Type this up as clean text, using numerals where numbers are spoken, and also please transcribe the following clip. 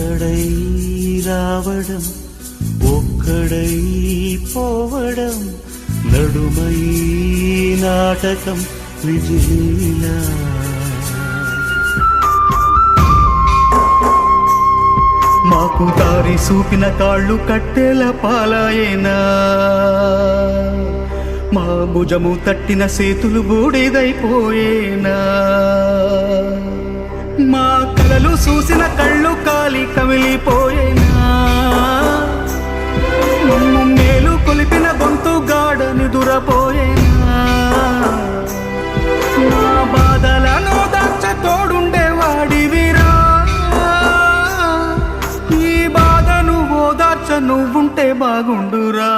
ఒక్కడై రావడం ఒక్కడై పోవడం నడుమై నాటకం విజయలీలా. మాకు దారి చూపిన కాళ్ళు కట్టెల పాలాయేనా, మా భుజము తట్టిన చేతులు బూడిదైపోయేనా, మా కలలు చూసిన కళ్ళు కాలి కమిలిపోయేనా, మమ్ము మేలు కొలిపిన గొంతు గాఢ నిదురపోయేనా, మా బాధలను దాచ తోడుండేవాడివిరా, నువ్వుంటే బాగుండురా.